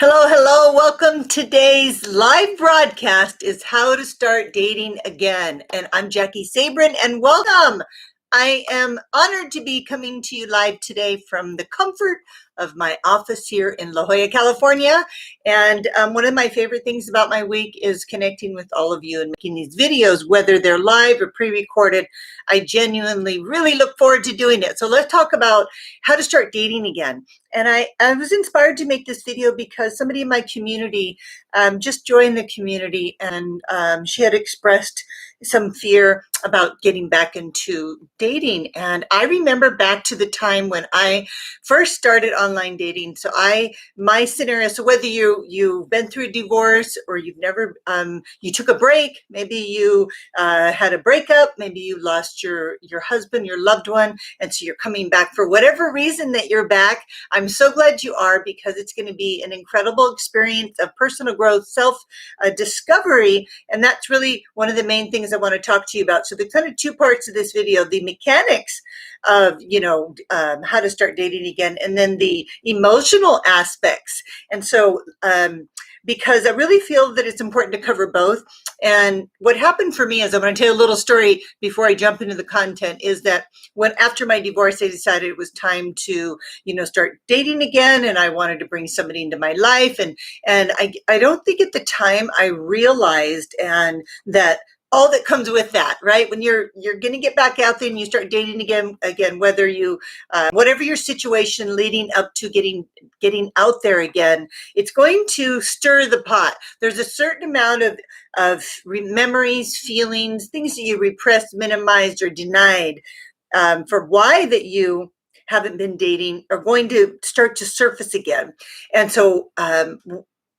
Hello, hello. Welcome. Today's live broadcast is How to Start Dating Again. And I'm Jaki Sabourin, and welcome. I am honored to be coming to you live today from the comfort of my office here in La Jolla, California. And one of my favorite things about my week is connecting with all of you and making these videos, whether they're live or pre-recorded. I genuinely really look forward to doing it. So let's talk about how to start dating again. And I was inspired to make this video because somebody in my community just joined the community, and she had expressed some fear about getting back into dating. And I remember back to the time when I first started online dating. So my scenario, so whether you've been through a divorce or you've never, you took a break, maybe you had a breakup, maybe you lost your husband, your loved one, and so you're coming back for whatever reason that you're back. I'm so glad you are, because it's going to be an incredible experience of personal growth, self discovery. And that's really one of the main things I want to talk to you about. So there's kind of two parts of this video: the mechanics of, how to start dating again, and then the emotional aspects. And so, because I really feel that it's important to cover both. And what happened for me is, I'm going to tell you a little story before I jump into the content, is that after my divorce, I decided it was time to, start dating again. And I wanted to bring somebody into my life. And I don't think at the time I realized and that all that comes with that, right? When you're going to get back out there and you start dating again, whether you, whatever your situation leading up to getting out there again, it's going to stir the pot. There's a certain amount of memories, feelings, things that you repressed, minimized, or denied for why that you haven't been dating are going to start to surface again. And so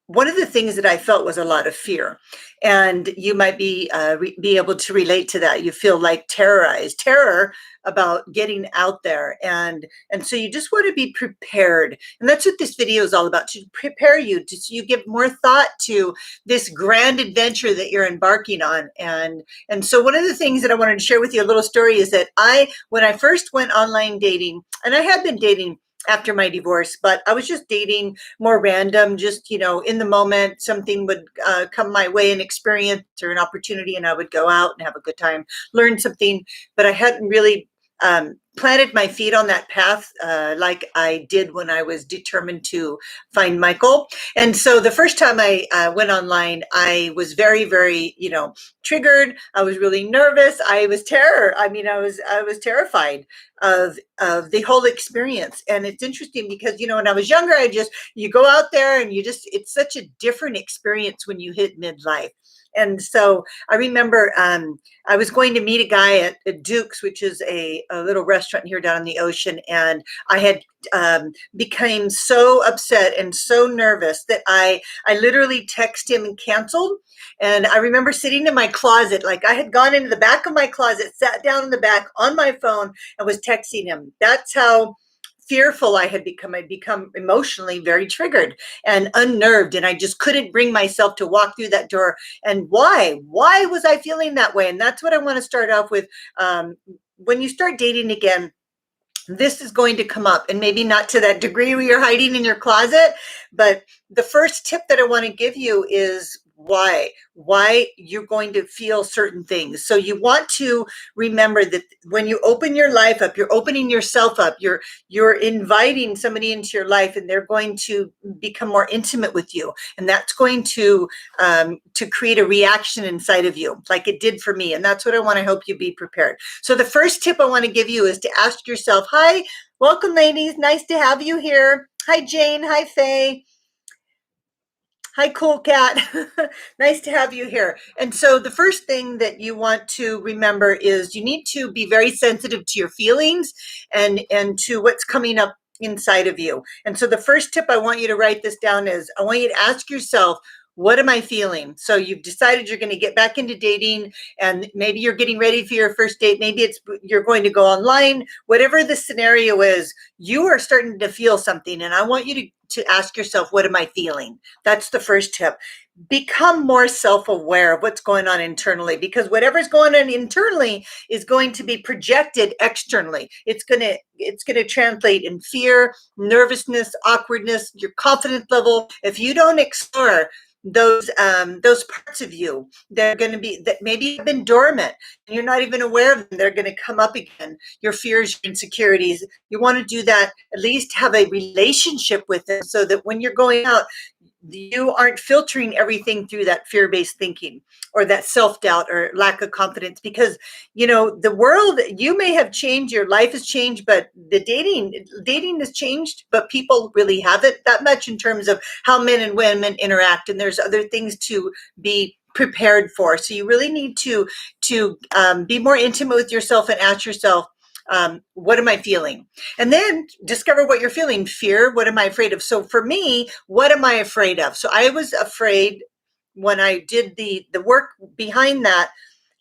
one of the things that I felt was a lot of fear, and you might be able to relate to that. You feel like terror about getting out there, and so you just want to be prepared. And that's what this video is all about, to prepare you, so you give more thought to this grand adventure that you're embarking on. And so one of the things that I wanted to share with you, a little story, is that when I first went online dating, and I had been dating after my divorce, but I was just dating more random, just, in the moment, something would come my way, an experience or an opportunity, and I would go out and have a good time, learn something, but I hadn't really planted my feet on that path like I did when I was determined to find Michael. And so the first time I went online, I was very, very, triggered. I was really nervous. I was terrified of the whole experience. And it's interesting because, when I was younger, you go out there and it's such a different experience when you hit midlife. And so I remember I was going to meet a guy at Duke's, which is a little restaurant here down in the ocean. And I had became so upset and so nervous that I literally texted him and canceled. And I remember sitting in my closet, like I had gone into the back of my closet, sat down in the back on my phone, and was texting him. That's how fearful I had become. I'd become emotionally very triggered and unnerved, and I just couldn't bring myself to walk through that door. And why was I feeling that way? And that's what I want to start off with. When you start dating again, this is going to come up, and maybe not to that degree where you're hiding in your closet, but the first tip that I want to give you is why you're going to feel certain things. So you want to remember that when you open your life up, you're opening yourself up, you're inviting somebody into your life, and they're going to become more intimate with you. And that's going to create a reaction inside of you, like it did for me. And that's what I want to help you be prepared. So the first tip I want to give you is to ask yourself, hi, welcome ladies. Nice to have you here. Hi, Jane. Hi, Faye. Hi, Cool Cat. Nice to have you here. And so the first thing that you want to remember is you need to be very sensitive to your feelings and to what's coming up inside of you. And so the first tip I want you to write this down is, I want you to ask yourself, What am I feeling? So you've decided you're going to get back into dating, and maybe you're getting ready for your first date. Maybe you're going to go online. Whatever the scenario is, you are starting to feel something. And I want you to ask yourself, what am I feeling? That's the first tip. Become more self-aware of what's going on internally, because whatever's going on internally is going to be projected externally. It's going to translate in fear, nervousness, awkwardness, your confidence level. If you don't explore those parts of you, they're going to be that maybe have been dormant and you're not even aware of them. They're going to come up again. Your fears, your insecurities. You want to do that. At least have a relationship with them, so that when you're going out, you aren't filtering everything through that fear-based thinking or that self-doubt or lack of confidence. Because the world, you may have changed, your life has changed, but the dating has changed, but people really haven't that much in terms of how men and women interact, and there's other things to be prepared for. So you really need to be more intimate with yourself and ask yourself, what am I feeling? And then discover what you're feeling. Fear, what am I afraid of? So for me, what am I afraid of? So I was afraid when I did the work behind that,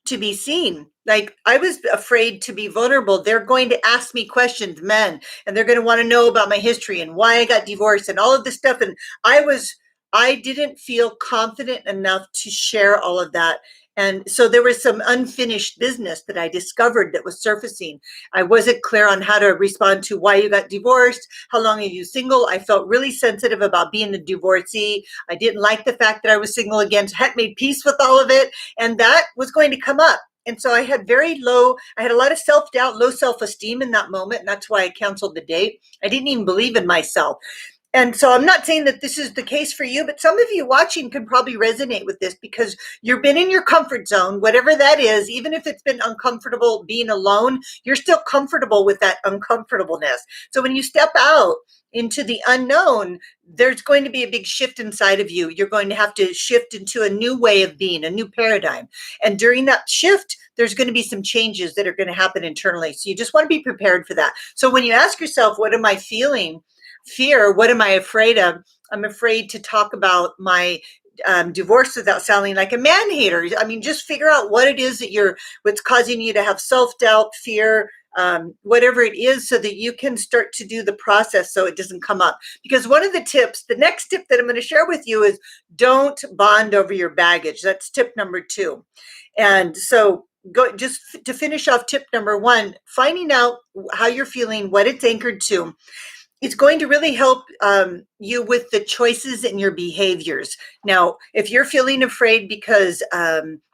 to be seen. Like, I was afraid to be vulnerable. They're going to ask me questions, men, and they're going to want to know about my history and why I got divorced and all of this stuff. And I didn't feel confident enough to share all of that. And so there was some unfinished business that I discovered that was surfacing. I wasn't clear on how to respond to why you got divorced. How long are you single? I felt really sensitive about being a divorcee. I didn't like the fact that I was single again. So I had made peace with all of it. And that was going to come up. And so I had I had a lot of self-doubt, low self-esteem in that moment. And that's why I canceled the date. I didn't even believe in myself. And so I'm not saying that this is the case for you, but some of you watching can probably resonate with this, because you've been in your comfort zone, whatever that is. Even if it's been uncomfortable being alone, you're still comfortable with that uncomfortableness. So when you step out into the unknown, there's going to be a big shift inside of you. You're going to have to shift into a new way of being, a new paradigm. And during that shift, there's going to be some changes that are going to happen internally. So you just want to be prepared for that. So when you ask yourself, what am I feeling? Fear, what am I afraid of? I'm afraid to talk about my divorce without sounding like a man hater. I mean, just figure out what it is what's causing you to have self-doubt, fear, whatever it is, so that you can start to do the process so it doesn't come up. Because one of the next tip that I'm going to share with you is, don't bond over your baggage. That's tip number 2. And so just to finish off tip number 1, finding out how you're feeling, what it's anchored to. It's going to really help you with the choices in your behaviors. Now, if you're feeling afraid because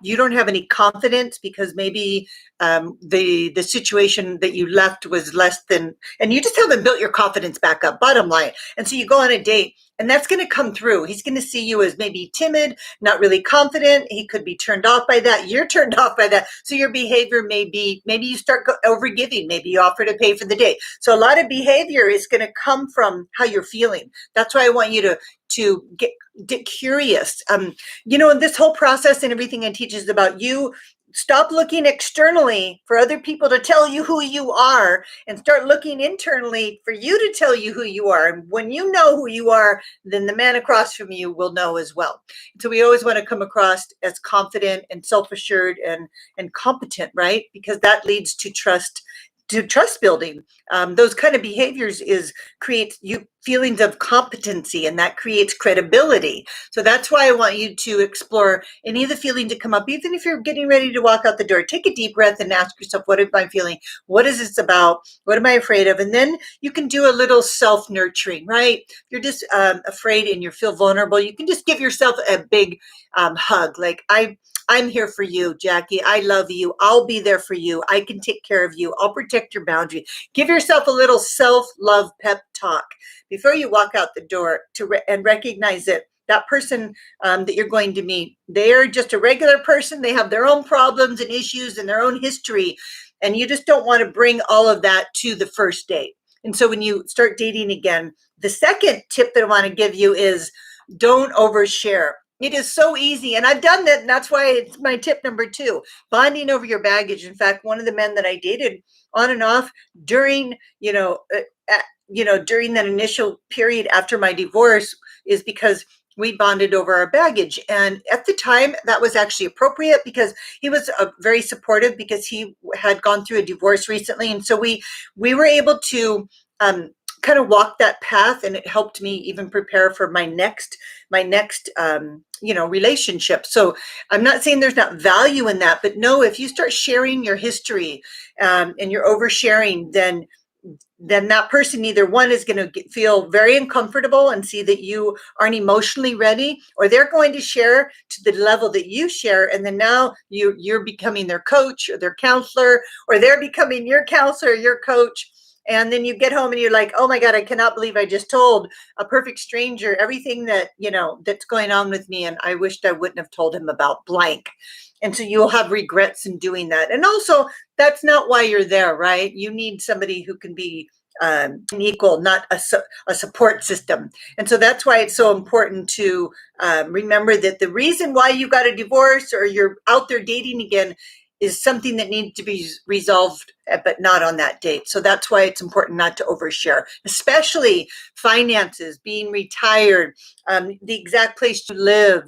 you don't have any confidence, because maybe the situation that you left was less than, and you just haven't built your confidence back up, bottom line. And so you go on a date, and that's going to come through. He's going to see you as maybe timid, not really confident. He could be turned off by that. You're turned off by that. So your behavior maybe you start overgiving. Maybe you offer to pay for the date. So a lot of behavior is going to come from how you're feeling. That's why I want you to get curious. This whole process and everything I teach is about you. Stop looking externally for other people to tell you who you are, and start looking internally for you to tell you who you are. And when you know who you are, then the man across from you will know as well. So we always want to come across as confident and self-assured and competent, right? Because that leads to trust building. Those kind of behaviors creates you feelings of competency, and that creates credibility. So that's why I want you to explore any of the feelings that come up. Even if you're getting ready to walk out the door, take a deep breath and ask yourself, what am I feeling? What is this about? What am I afraid of? And then you can do a little self-nurturing, right? If you're just afraid and you feel vulnerable, you can just give yourself a big hug. Like, I'm here for you, Jackie. I love you. I'll be there for you. I can take care of you. I'll protect your boundary. Give yourself a little self-love pep talk before you walk out the door, and recognize that person that you're going to meet, they're just a regular person. They have their own problems and issues and their own history. And you just don't want to bring all of that to the first date. And so when you start dating again, the second tip that I want to give you is, don't overshare. It is so easy. And I've done that. And that's why it's my tip number 2, bonding over your baggage. In fact, one of the men that I dated on and off during, during that initial period after my divorce, is because we bonded over our baggage. And at the time, that was actually appropriate because he was very supportive because he had gone through a divorce recently. And so we were able to kind of walk that path, and it helped me even prepare for my next relationship. So I'm not saying there's not value in that, but no, if you start sharing your history and you're oversharing, then that person, either one, is going to feel very uncomfortable and see that you aren't emotionally ready, or they're going to share to the level that you share, and then now you're becoming their coach or their counselor, or they're becoming your counselor, your coach. And then you get home and you're like, oh my God, I cannot believe I just told a perfect stranger everything that's going on with me, and I wished I wouldn't have told him about blank. And so you'll have regrets in doing that. And also, that's not why you're there, right? You need somebody who can be an equal, not a support system. And so that's why it's so important to remember that the reason why you got a divorce or you're out there dating again is something that needs to be resolved, but not on that date. So that's why it's important not to overshare, especially finances, being retired, the exact place to live,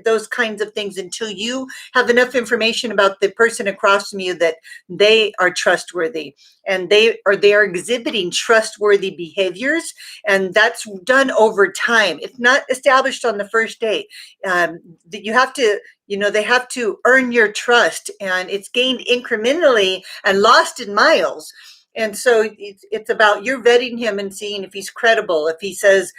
those kinds of things, until you have enough information about the person across from you that they are trustworthy and they are exhibiting trustworthy behaviors. And that's done over time. It's not established on the first date. That you have to, they have to earn your trust, and it's gained incrementally and lost in miles. And so it's about you're vetting him and seeing if he's credible, if he says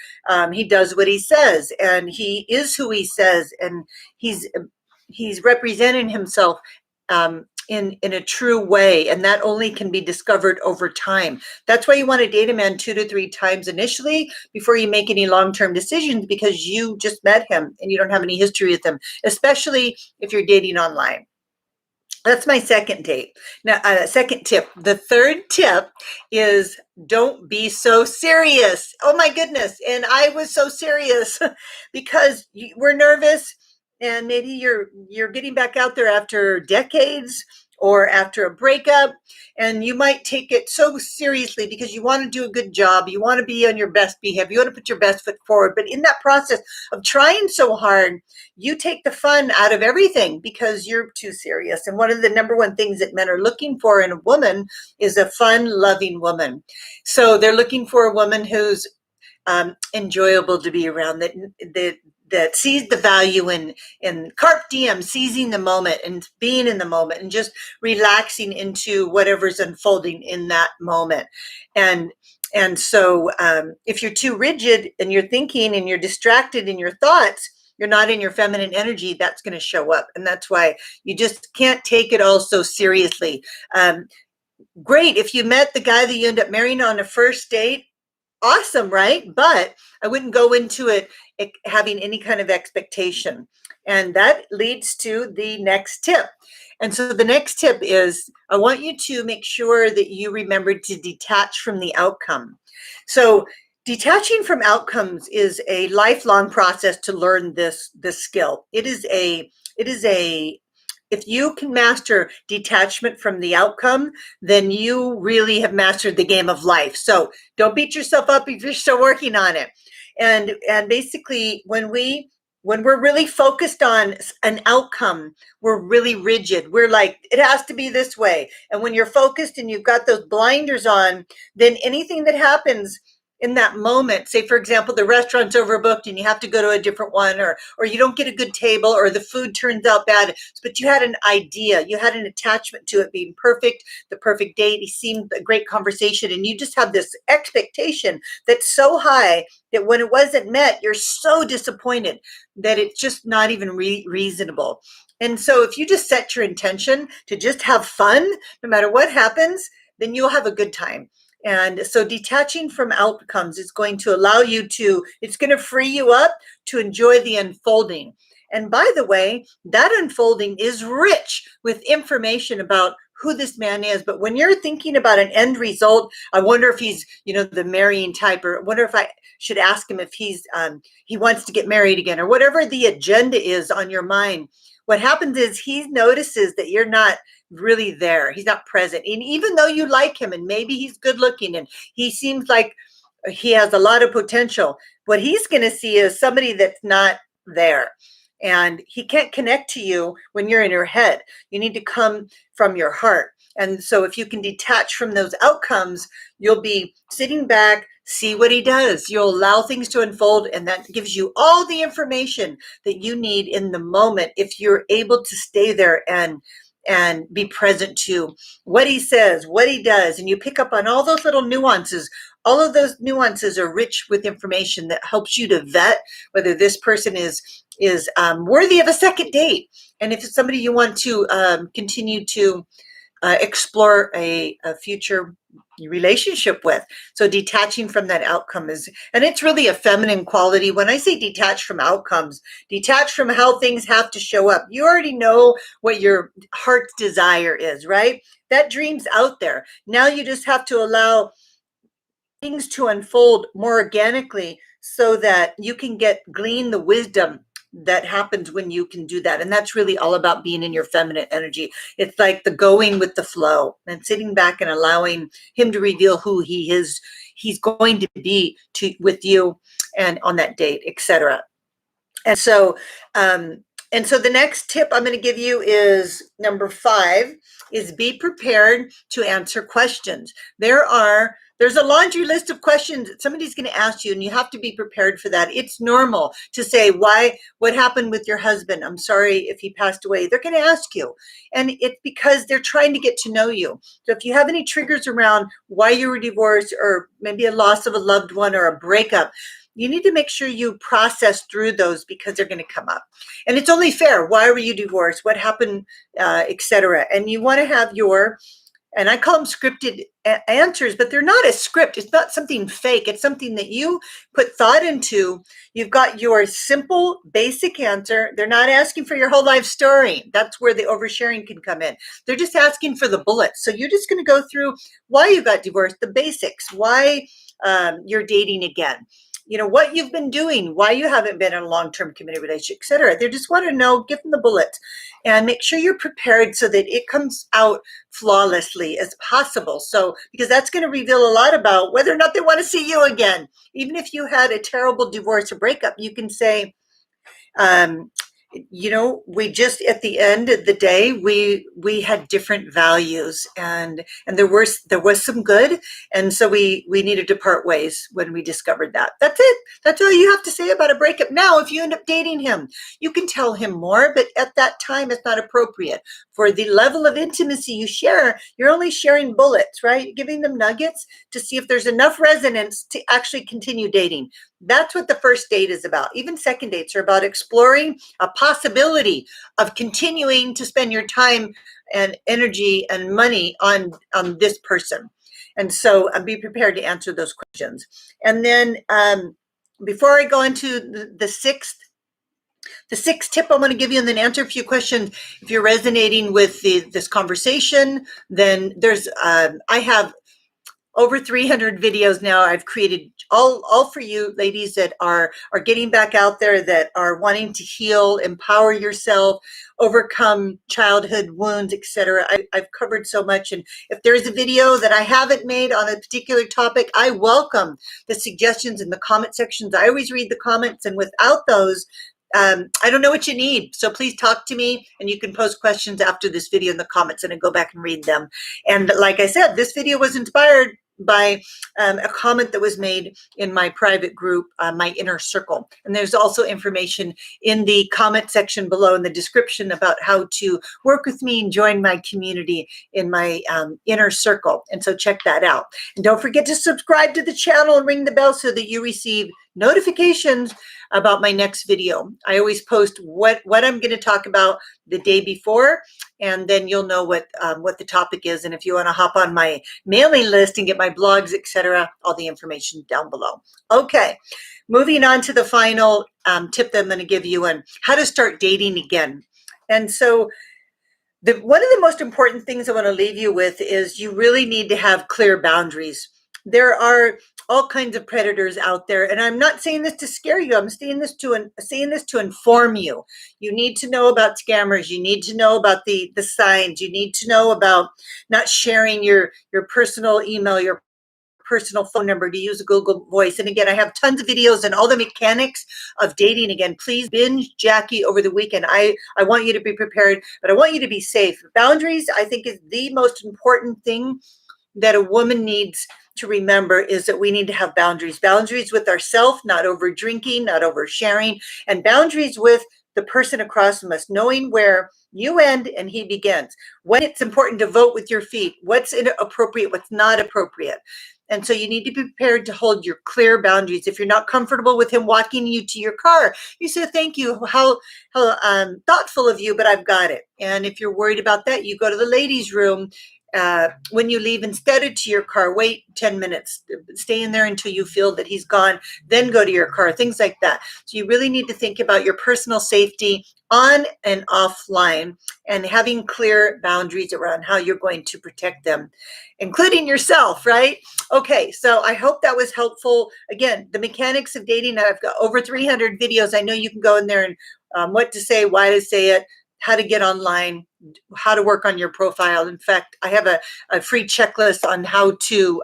he does what he says, and he is who he says, and he's representing himself in a true way, and that only can be discovered over time. That's why you want to date a man 2 to 3 times initially before you make any long-term decisions, because you just met him and you don't have any history with him, especially if you're dating online. That's my second date. Now, second tip. The third tip is don't be so serious. Oh my goodness. And I was so serious because we're nervous, and maybe you're getting back out there after decades or after a breakup, and you might take it so seriously because you want to do a good job. You want to be on your best behavior. You want to put your best foot forward. But in that process of trying so hard, you take the fun out of everything because you're too serious. And one of the number one things that men are looking for in a woman is a fun, loving woman. So they're looking for a woman who's enjoyable to be around, that sees the value in carpe diem, seizing the moment and being in the moment and just relaxing into whatever's unfolding in that moment. And so if you're too rigid and you're thinking and you're distracted in your thoughts, you're not in your feminine energy, that's going to show up. And that's why you just can't take it all so seriously. Great if you met the guy that you end up marrying on a first date, awesome, right? But I wouldn't go into it having any kind of expectation. And that leads to the next tip. And so the next tip is I want you to make sure that you remember to detach from the outcome. So detaching from outcomes is a lifelong process to learn this skill. It is a if you can master detachment from the outcome, then you really have mastered the game of life. So don't beat yourself up if you're still working on it. And basically, when we're really focused on an outcome, we're really rigid. We're like, it has to be this way. And when you're focused and you've got those blinders on, then anything that happens in that moment, say for example, the restaurant's overbooked and you have to go to a different one, or you don't get a good table, or the food turns out bad, but you had an idea, you had an attachment to it being perfect, the perfect date, it seemed a great conversation, and you just have this expectation that's so high that when it wasn't met, you're so disappointed that it's just not even reasonable. And so if you just set your intention to just have fun, no matter what happens, then you'll have a good time. And so detaching from outcomes is going to allow you to, it's going to free you up to enjoy the unfolding. And by the way, that unfolding is rich with information about who this man is. But when you're thinking about an end result, I wonder if he's, the marrying type, or I wonder if I should ask him if he wants to get married again, or whatever the agenda is on your mind. What happens is he notices that you're not really there. He's not present. And even though you like him and maybe he's good looking and he seems like he has a lot of potential, what he's going to see is somebody that's not there. And he can't connect to you when you're in your head. You need to come from your heart. And so if you can detach from those outcomes, you'll be sitting back, see what he does. You'll allow things to unfold, and that gives you all the information that you need in the moment if you're able to stay there and be present to what he says, what he does, and you pick up on all those little nuances. All of those nuances are rich with information that helps you to vet whether this person is worthy of a second date, and if it's somebody you want to continue to explore a future relationship with. So detaching from that outcome is, and it's really a feminine quality. When I say detach from outcomes, detach from how things have to show up. You already know what your heart's desire is, right? That dream's out there. Now you just have to allow things to unfold more organically so that you can glean the wisdom that happens when you can do that. And that's really all about being in your feminine energy. It's like the going with the flow and sitting back and allowing him to reveal who he is, he's going to be with you and on that date, etc. And so, the next tip I'm going to give you is number 5 is be prepared to answer questions. There's a laundry list of questions that somebody's going to ask you, and you have to be prepared for that. It's normal to say, what happened with your husband? I'm sorry if he passed away. They're going to ask you. And it's because they're trying to get to know you. So if you have any triggers around why you were divorced, or maybe a loss of a loved one or a breakup, you need to make sure you process through those because they're going to come up. And it's only fair. Why were you divorced? What happened, etc. And you want to have and I call them scripted answers, but they're not a script. It's not something fake. It's something that you put thought into. You've got your simple, basic answer. They're not asking for your whole life story. That's where the oversharing can come in. They're just asking for the bullets. So you're just going to go through why you got divorced, the basics, why you're dating again, what you've been doing, why you haven't been in a long-term committed relationship, etc. They just want to know, give them the bullets, and make sure you're prepared so that it comes out flawlessly as possible. So, because that's going to reveal a lot about whether or not they want to see you again. Even if you had a terrible divorce or breakup, you can say, we just, at the end of the day, we had different values, and there was some good, and so we needed to part ways when we discovered that. That's it. That's all you have to say about a breakup. Now, if you end up dating him, you can tell him more, but at that time, it's not appropriate for the level of intimacy you share. You're only sharing bullets, right? Giving them nuggets to see if there's enough resonance to actually continue dating. That's what the first date is about. Even second dates are about exploring a possibility of continuing to spend your time and energy and money on this person. And so be prepared to answer those questions. And then before I go into the sixth tip I want to give you, and then answer a few questions. If you're resonating with this conversation, then I have over 300 videos now I've created all for you ladies that are getting back out there, that are wanting to heal, empower yourself, overcome childhood wounds, etc. I've covered so much, and if there's a video that I haven't made on a particular topic, I welcome the suggestions in the comment sections. I always read the comments, and without those, I don't know what you need. So please talk to me, and you can post questions after this video in the comments, and I go back and read them. And like I said, this video was inspired by a comment that was made in my private group, my inner circle. And there's also information in the comment section below in the description about how to work with me and join my community in my inner circle. And so check that out. And don't forget to subscribe to the channel and ring the bell so that you receive notifications about my next video. I always post what I'm going to talk about the day before, and then you'll know what the topic is. And if you want to hop on my mailing list and get my blogs, etc., all the information down below. Okay, moving on to the final tip that I'm going to give you on how to start dating again. And so one of the most important things I want to leave you with is you really need to have clear boundaries. There are all kinds of predators out there, and I'm not saying this to scare you. I'm saying this to inform you. You need to know about scammers. You need to know about the signs. You need to know about not sharing your personal email, your personal phone number to use a Google Voice. And again, I have tons of videos and all the mechanics of dating. Again, please binge Jaki over the weekend. I want you to be prepared, but I want you to be safe. Boundaries, I think, is the most important thing that a woman needs to remember, is that we need to have boundaries. Boundaries with ourselves, not over drinking, not over sharing, and boundaries with the person across from us, knowing where you end and he begins. When it's important to vote with your feet, what's appropriate, what's not appropriate. And so you need to be prepared to hold your clear boundaries. If you're not comfortable with him walking you to your car, you say, thank you, how thoughtful of you, but I've got it. And if you're worried about that, you go to the ladies' room. When you leave, instead of to your car, wait 10 minutes, stay in there until you feel that he's gone, then go to your car, things like that. So you really need to think about your personal safety on and offline, and having clear boundaries around how you're going to protect them, including yourself, right? Okay, so I hope that was helpful. Again, the mechanics of dating, I've got over 300 videos. I know you can go in there and what to say, why to say it, how to get online, how to work on your profile. In fact, I have a free checklist on how to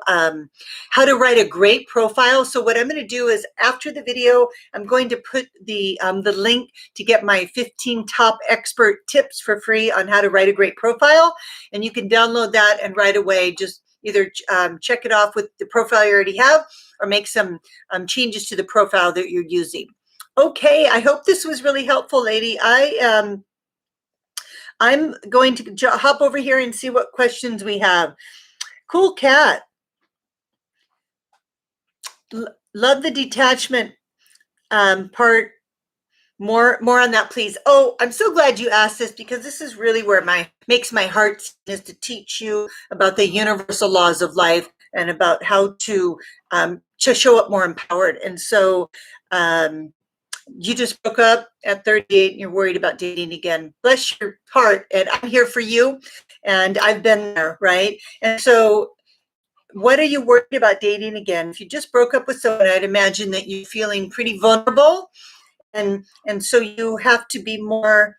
write a great profile. So what I'm going to do is, after the video, I'm going to put the link to get my 15 top expert tips for free on how to write a great profile. And you can download that and right away just either check it off with the profile you already have, or make some changes to the profile that you're using. Okay, I hope this was really helpful, lady. I'm going to hop over here and see what questions we have. Cool cat. Love the detachment part. More on that, please. Oh, I'm so glad you asked this, because this is really where makes my heart sing, is to teach you about the universal laws of life and about how to show up more empowered. And so you just broke up at 38 and you're worried about dating again. Bless your heart. And I'm here for you. And I've been there, right? And so what are you worried about dating again? If you just broke up with someone, I'd imagine that you're feeling pretty vulnerable. And so you have to be more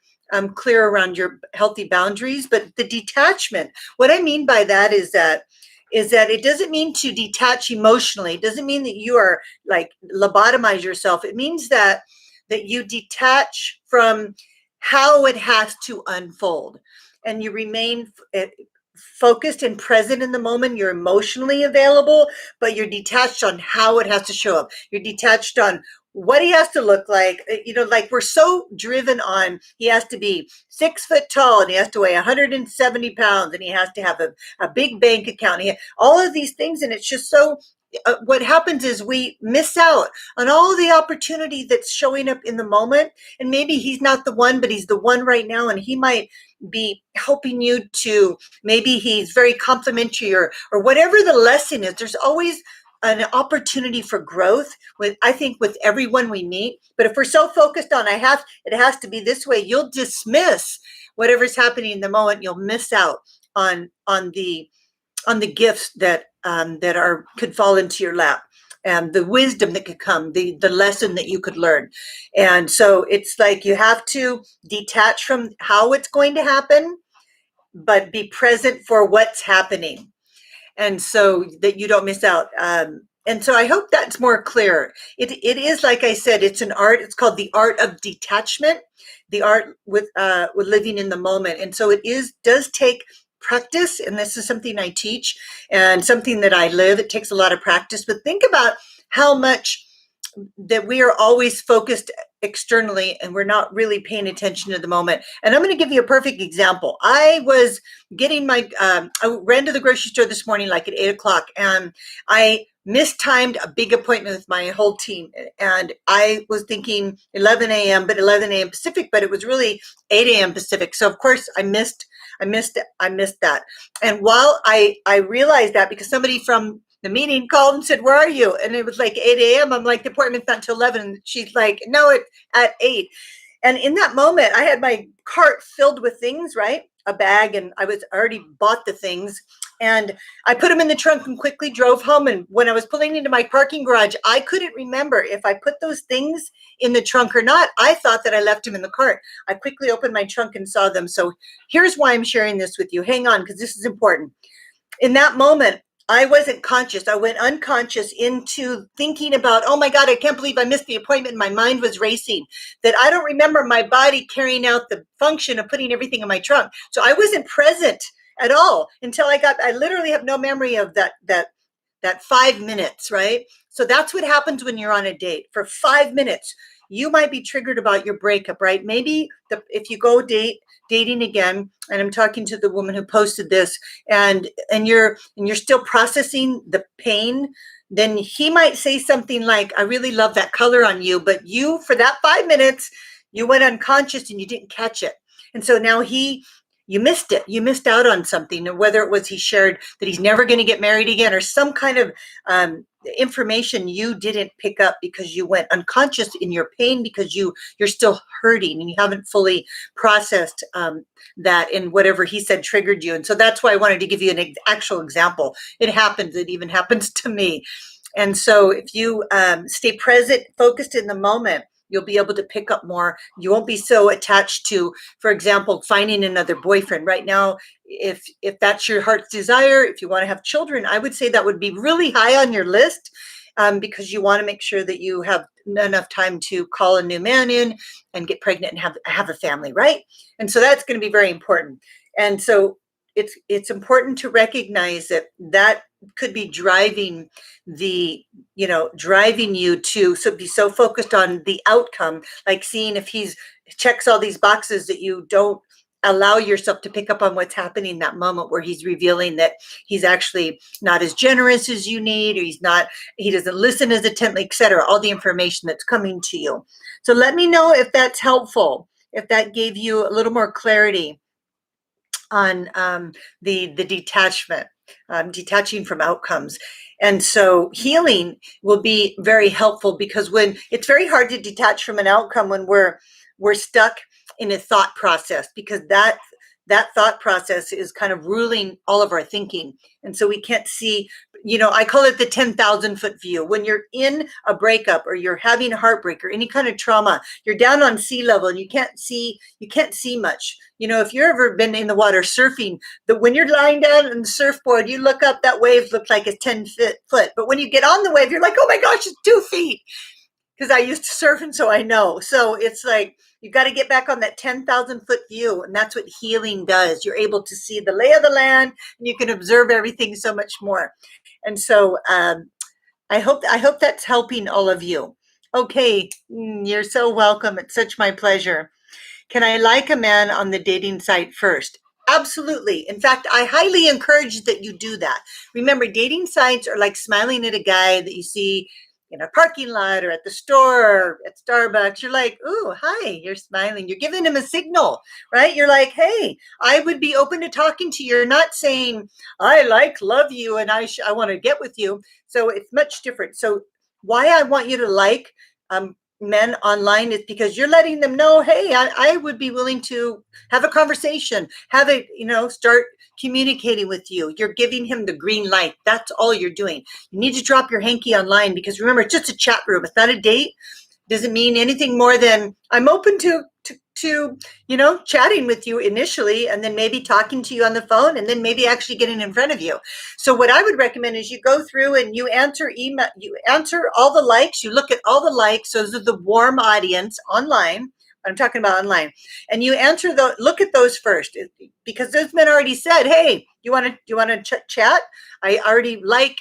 clear around your healthy boundaries. But the detachment, what I mean by that is that it doesn't mean to detach emotionally. It doesn't mean that you are like lobotomize yourself. It means that you detach from how it has to unfold, and you remain focused and present in the moment. You're emotionally available, but you're detached on how it has to show up. You're detached on what he has to look like. Like we're so driven on, he has to be 6 foot tall, and he has to weigh 170 pounds, and he has to have a big bank account. All of these things. And it's just so, what happens is we miss out on all the opportunity that's showing up in the moment. And maybe he's not the one, but he's the one right now. And he might be helping you to, maybe he's very complimentary, or whatever the lesson is. There's always an opportunity for growth I think with everyone we meet. But if we're so focused on it has to be this way, you'll dismiss whatever's happening in the moment. You'll miss out on the gifts that could fall into your lap, and the wisdom that could come, the lesson that you could learn. And so it's like you have to detach from how it's going to happen, but be present for what's happening, and so that you don't miss out. And so I hope that's more clear. It is, like I said, it's an art. It's called the art of detachment, the art with living in the moment. And so does take practice, and this is something I teach and something that I live. It takes a lot of practice, but think about how much that we are always focused externally, and we're not really paying attention to the moment. And I'm going to give you a perfect example. I was getting I ran to the grocery store this morning, like at 8:00, and I mistimed a big appointment with my whole team. And I was thinking 11 a.m., but 11 a.m. Pacific, but it was really 8 a.m. Pacific. So of course I missed that. And while I realized that, because somebody from the meeting called and said, where are you? And it was like 8 a.m. I'm like, the appointment's not until 11. And she's like, no, it's at 8. And in that moment, I had my cart filled with things, right? A bag, and I was already bought the things. And I put them in the trunk and quickly drove home. And when I was pulling into my parking garage, I couldn't remember if I put those things in the trunk or not. I thought that I left them in the cart. I quickly opened my trunk and saw them. So here's why I'm sharing this with you. Hang on, because this is important. In that moment, I wasn't conscious. I went unconscious into thinking about, oh my God, I can't believe I missed the appointment. My mind was racing, that I don't remember my body carrying out the function of putting everything in my trunk. So I wasn't present at all until I literally have no memory of that 5 minutes, right? So that's what happens when you're on a date. For 5 minutes, you might be triggered about your breakup, right? Maybe if you go dating again, and I'm talking to the woman who posted this, and you're still processing the pain, then he might say something like, I really love that color on you, but you, for that 5 minutes, you went unconscious and you didn't catch it. And so now you missed it. You missed out on something, whether it was he shared that he's never going to get married again, or some kind of information you didn't pick up because you went unconscious in your pain, because you're still hurting and you haven't fully processed that, and whatever he said triggered you. And so that's why I wanted to give you an actual example. It happens. It even happens to me. And so if you stay present, focused in the moment, you'll be able to pick up more. You won't be so attached to, for example, finding another boyfriend right now. If that's your heart's desire, if you want to have children, I would say that would be really high on your list, because you want to make sure that you have enough time to call a new man in and get pregnant and have a family, right? And so that's going to be very important. And so it's important to recognize that could be driving driving you to be so focused on the outcome, like seeing if he's checks all these boxes, that you don't allow yourself to pick up on what's happening in that moment where he's revealing that he's actually not as generous as you need, or he doesn't listen as intently, etc. All the information that's coming to you. So let me know if that's helpful, if that gave you a little more clarity on the detachment, detaching from outcomes. And so healing will be very helpful, because when it's very hard to detach from an outcome when we're stuck in a thought process, because that thought process is kind of ruling all of our thinking. And so we can't see, I call it the 10,000 foot view. When you're in a breakup, or you're having a heartbreak, or any kind of trauma, you're down on sea level and you can't see much. If you've ever been in the water surfing, when you're lying down on the surfboard, you look up, that wave looks like it's 10 foot. But when you get on the wave, you're like, oh my gosh, it's 2 feet. Because I used to surf, and so I know. So it's like, you've got to get back on that 10,000 foot view. And that's what healing does. You're able to see the lay of the land, and you can observe everything so much more. And so I hope that's helping all of you. Okay, you're so welcome. It's such my pleasure. Can I like a man on the dating site first? Absolutely. In fact, I highly encourage that you do that. Remember, dating sites are like smiling at a guy that you see in a parking lot, or at the store, or at Starbucks. You're like, ooh, hi, you're smiling. You're giving him a signal, right? You're like, hey, I would be open to talking to you. You're not saying, love you, and I want to get with you. So it's much different. So why I want you to like men online is because you're letting them know, hey, I would be willing to have a conversation, start communicating with you. You're giving him the green light. That's all you're doing. You need to drop your hanky online, because remember, it's just a chat room. It's not a date. Doesn't mean anything more than I'm open to chatting with you initially, and then maybe talking to you on the phone, and then maybe actually getting in front of you. So what I would recommend is you go through and you answer email, you answer all the likes, you look at all the likes. Those are the warm audience online. I'm talking about online, and you look at those first, because those men already said, hey, you want to chat? I already like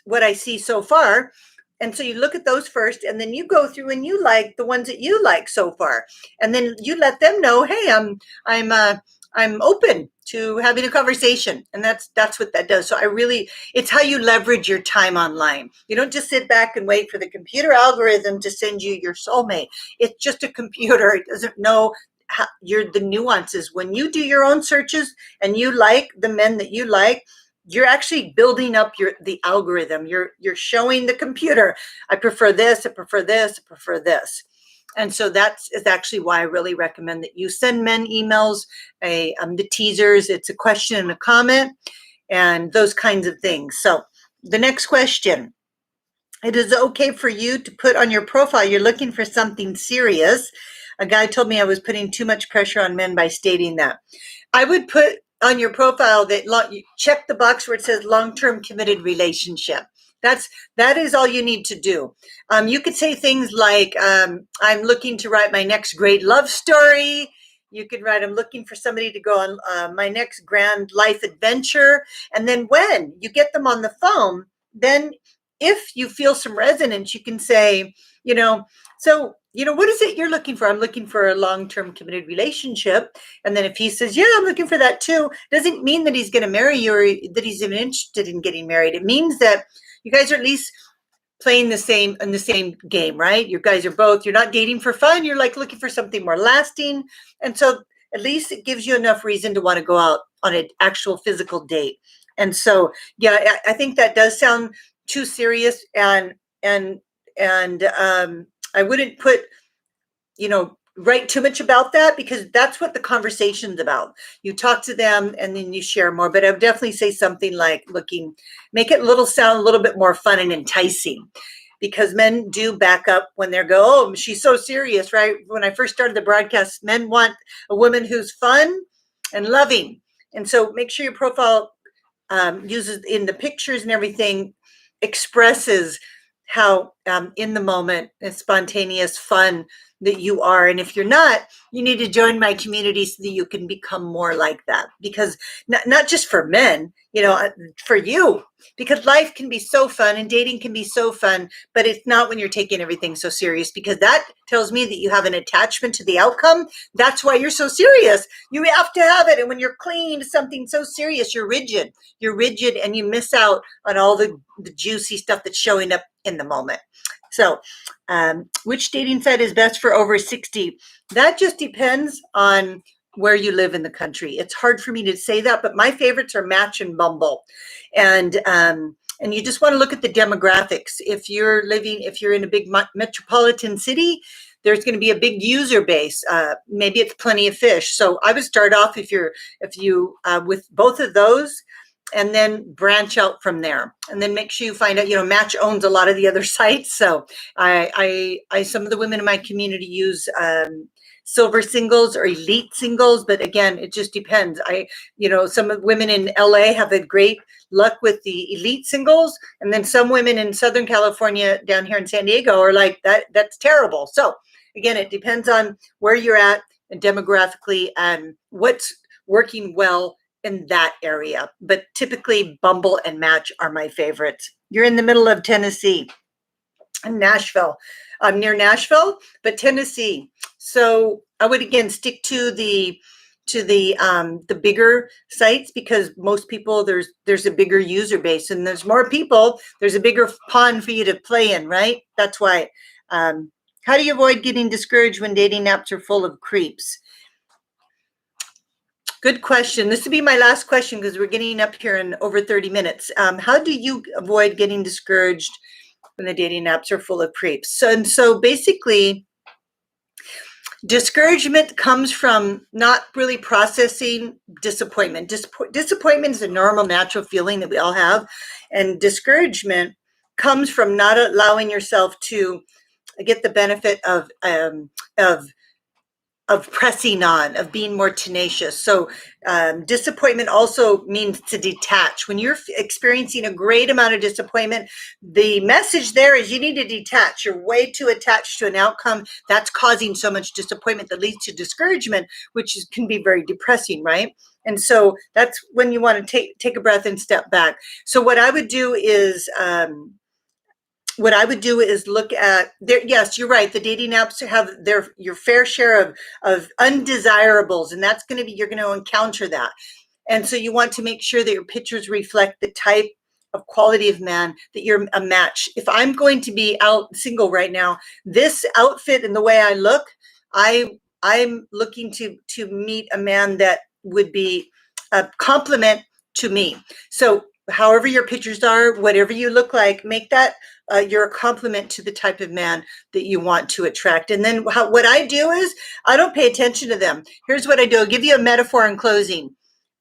what I see so far. And so you look at those first, and then you go through and you like the ones that you like so far, and then you let them know, hey, I'm open to having a conversation. And that's what that does. So it's how you leverage your time online. You don't just sit back and wait for the computer algorithm to send you your soulmate. It's just a computer. It doesn't know the nuances. When you do your own searches and you like the men that you like, you're actually building up the algorithm. You're showing the computer, I prefer this, I prefer this, I prefer this. And so that's actually why I really recommend that you send men emails, the teasers. It's a question and a comment, and those kinds of things. So the next question: it is okay for you to put on your profile you're looking for something serious. A guy told me I was putting too much pressure on men by stating that. I would put on your profile that you check the box where it says long-term committed relationship. That is all you need to do. You could say things like, I'm looking to write my next great love story. You could write, I'm looking for somebody to go on my next grand life adventure. And then when you get them on the phone, then if you feel some resonance, you can say, what is it you're looking for? I'm looking for a long-term committed relationship. And then if he says, yeah, I'm looking for that too, doesn't mean that he's going to marry you or that he's even interested in getting married. It means that you guys are at least playing in the same game, right? You guys are both, you're not dating for fun. You're like looking for something more lasting. And so at least it gives you enough reason to want to go out on an actual physical date. And so, yeah, I think that does sound too serious, and I wouldn't write too much about that, because that's what the conversation's about. You talk to them and then you share more. But I would definitely say something like make it sound a little bit more fun and enticing, because men do back up when they go, oh, she's so serious, right? When I first started the broadcast, men want a woman who's fun and loving. And so make sure your profile uses in the pictures and everything, expresses how in the moment and spontaneous fun that you are. And if you're not, you need to join my community so that you can become more like that. Because not just for men, for you, because life can be so fun and dating can be so fun, but it's not when you're taking everything so serious, because that tells me that you have an attachment to the outcome. That's why you're so serious. You have to have it. And when you're clinging to something so serious, you're rigid and you miss out on all the juicy stuff that's showing up in the moment. So which dating site is best for over 60? That just depends on where you live in the country. It's hard for me to say that, but my favorites are Match and Bumble. And you just want to look at the demographics. If you're in a big metropolitan city, there's going to be a big user base. Maybe it's Plenty of Fish. So I would start off if you with both of those, and then branch out from there. And then make sure you find out, Match owns a lot of the other sites. So I some of the women in my community use silver singles or elite singles, but again, it just depends. Some of the women in LA have had great luck with the elite singles, and then some women in Southern California down here in San Diego are like, that's terrible. So again, it depends on where you're at and demographically and what's working well in that area. But typically Bumble and Match are my favorites. You're in the middle of Tennessee and Nashville. I'm near Nashville, but Tennessee. So I would again stick to the bigger sites, because most people, there's a bigger user base, and there's more people, there's a bigger pond for you to play in, right? That's why. How do you avoid getting discouraged when dating apps are full of creeps? Good question. This will be my last question, because we're getting up here in over 30 minutes. How do you avoid getting discouraged when the dating apps are full of creeps? So basically, discouragement comes from not really processing disappointment. Disappointment is a normal, natural feeling that we all have. And discouragement comes from not allowing yourself to get the benefit of pressing on, of being more tenacious. So disappointment also means to detach. When you're experiencing a great amount of disappointment, the message there is you need to detach. You're way too attached to an outcome. That's causing so much disappointment that leads to discouragement, which can be very depressing, right? And so that's when you want to take a breath and step back. So what I would do is look at there. Yes, you're right. The dating apps have your fair share of undesirables, and you're going to encounter that. And so you want to make sure that your pictures reflect the type of quality of man that you're a match. If I'm going to be out single right now, this outfit and the way I look, I'm looking to meet a man that would be a compliment to me. So however your pictures are, whatever you look like, make that you're a compliment to the type of man that you want to attract. And then what I do is I don't pay attention to them. Here's what I do. I'll give you a metaphor in closing.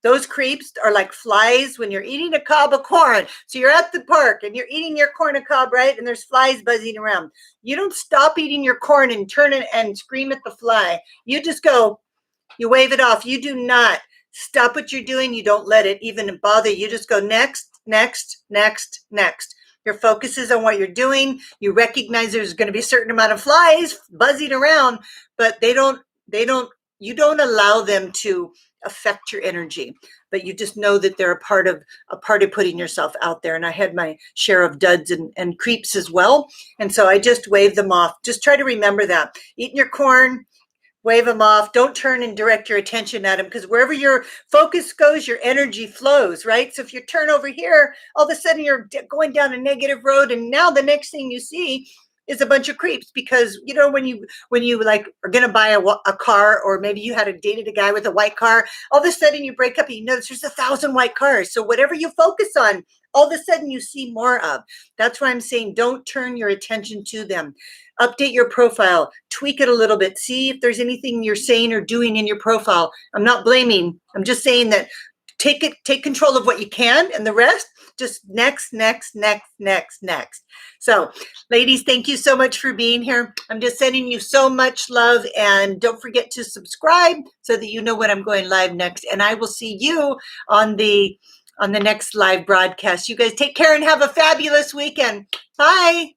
Those creeps are like flies when you're eating a cob of corn. So you're at the park and you're eating your corn on cob, right? And there's flies buzzing around. You don't stop eating your corn and turn it and scream at the fly. You just go, you wave it off. You do not stop what you're doing. You don't let it even bother you. Just go next, next, next, next. Your focus is on what you're doing. You recognize there's going to be a certain amount of flies buzzing around, but you don't allow them to affect your energy, but you just know that they're a part of putting yourself out there. And I had my share of duds and creeps as well. And so I just wave them off. Just try to remember that. Eating your corn, wave them off. Don't turn and direct your attention at them, because wherever your focus goes, your energy flows, right? So if you turn over here, all of a sudden you're going down a negative road, and now the next thing you see is a bunch of creeps. Because when you like are going to buy a car, or maybe you had dated a guy with a white car, all of a sudden you break up and you notice there's 1,000 white cars. So whatever you focus on, all of a sudden you see more of. That's why I'm saying don't turn your attention to them. Update your profile, tweak it a little bit, see if there's anything you're saying or doing in your profile. I'm not blaming. I'm just saying that take control of what you can, and the rest just next, next, next, next, next. So ladies, thank you so much for being here. I'm just sending you so much love, and don't forget to subscribe so that you know when I'm going live next. And I will see you on the next live broadcast. You guys take care and have a fabulous weekend. Bye.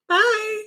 Bye.